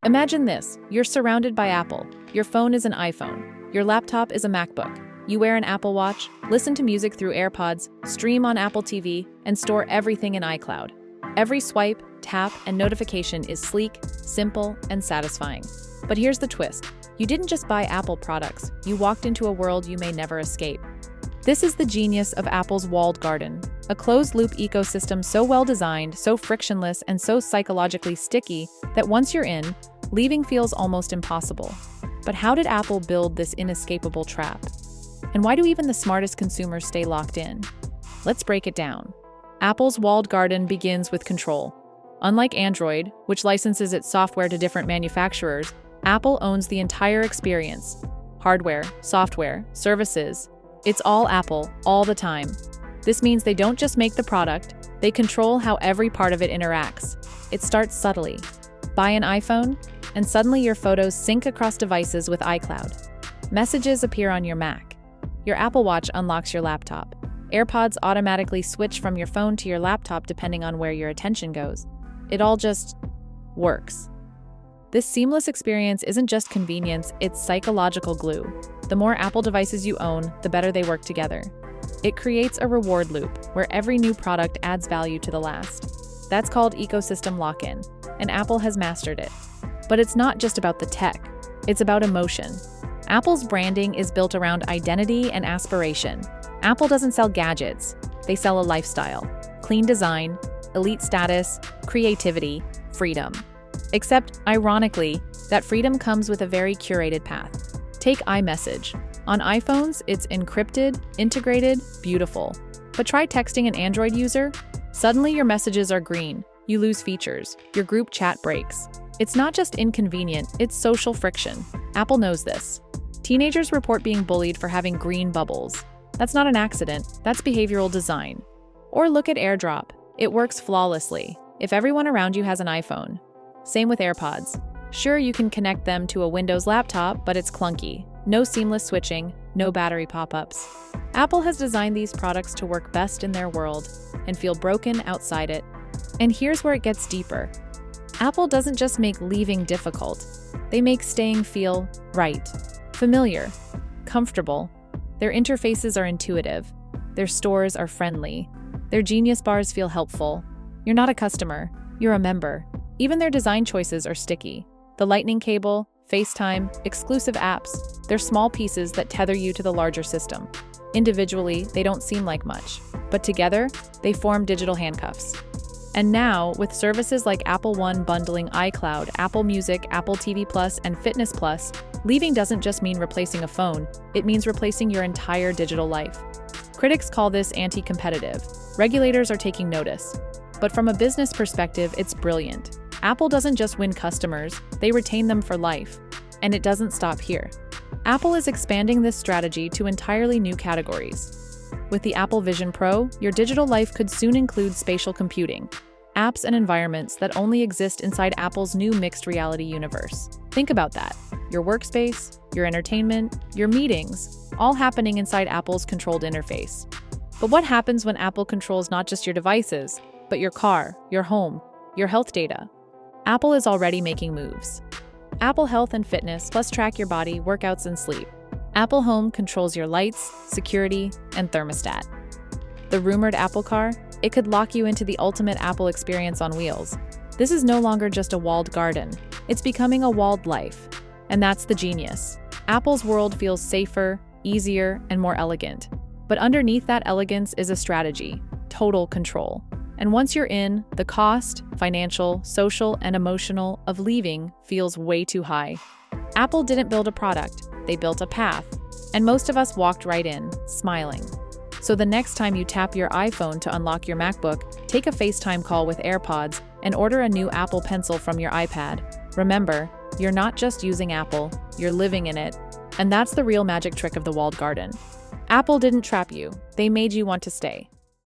Imagine this, you're surrounded by Apple. Your phone is an iPhone. Your laptop is a MacBook. You wear an Apple Watch, listen to music through AirPods, stream on Apple TV, and store everything in iCloud. Every swipe, tap, and notification is sleek, simple, and satisfying. But here's the twist. You didn't just buy Apple products, you walked into a world you may never escape. This is the genius of Apple's walled garden, a closed-loop ecosystem so well-designed, so frictionless, and so psychologically sticky that once you're in, leaving feels almost impossible. But how did Apple build this inescapable trap? And why do even the smartest consumers stay locked in? Let's break it down. Apple's walled garden begins with control. Unlike Android, which licenses its software to different manufacturers, Apple owns the entire experience. Hardware, software, services. It's all Apple, all the time. This means they don't just make the product, they control how every part of it interacts. It starts subtly. Buy an iPhone, and suddenly your photos sync across devices with iCloud. Messages appear on your Mac. Your Apple Watch unlocks your laptop. AirPods automatically switch from your phone to your laptop depending on where your attention goes. It all just works. This seamless experience isn't just convenience, it's psychological glue. The more Apple devices you own, the better they work together. It creates a reward loop, where every new product adds value to the last. That's called ecosystem lock-in, and Apple has mastered it. But it's not just about the tech, it's about emotion. Apple's branding is built around identity and aspiration. Apple doesn't sell gadgets, they sell a lifestyle. Clean design, elite status, creativity, freedom. Except, ironically, that freedom comes with a very curated path. Take iMessage. On iPhones, it's encrypted, integrated, beautiful. But try texting an Android user. Suddenly your messages are green. You lose features. Your group chat breaks. It's not just inconvenient, it's social friction. Apple knows this. Teenagers report being bullied for having green bubbles. That's not an accident, that's behavioral design. Or look at AirDrop. It works flawlessly if everyone around you has an iPhone. Same with AirPods. Sure, you can connect them to a Windows laptop, but it's clunky. No seamless switching, no battery pop-ups. Apple has designed these products to work best in their world and feel broken outside it. And here's where it gets deeper. Apple doesn't just make leaving difficult. They make staying feel right, familiar, comfortable. Their interfaces are intuitive. Their stores are friendly. Their Genius bars feel helpful. You're not a customer, you're a member. Even their design choices are sticky. The Lightning cable, FaceTime, exclusive apps, they're small pieces that tether you to the larger system. Individually, they don't seem like much, but together, they form digital handcuffs. And now, with services like Apple One bundling iCloud, Apple Music, Apple TV Plus, and Fitness Plus, leaving doesn't just mean replacing a phone, it means replacing your entire digital life. Critics call this anti-competitive. Regulators are taking notice. But from a business perspective, it's brilliant. Apple doesn't just win customers, they retain them for life. And it doesn't stop here. Apple is expanding this strategy to entirely new categories. With the Apple Vision Pro, your digital life could soon include spatial computing, apps and environments that only exist inside Apple's new mixed reality universe. Think about that. Your workspace, your entertainment, your meetings, all happening inside Apple's controlled interface. But what happens when Apple controls not just your devices, but your car, your home, your health data? Apple is already making moves. Apple Health and Fitness plus track your body, workouts, and sleep. Apple Home controls your lights, security, and thermostat. The rumored Apple Car? It could lock you into the ultimate Apple experience on wheels. This is no longer just a walled garden. It's becoming a walled life. And that's the genius. Apple's world feels safer, easier, and more elegant. But underneath that elegance is a strategy: total control. And once you're in, the cost, financial, social, and emotional, of leaving feels way too high. Apple didn't build a product, they built a path. And most of us walked right in, smiling. So the next time you tap your iPhone to unlock your MacBook, take a FaceTime call with AirPods, and order a new Apple Pencil from your iPad. Remember, you're not just using Apple, you're living in it. And that's the real magic trick of the walled garden. Apple didn't trap you, they made you want to stay.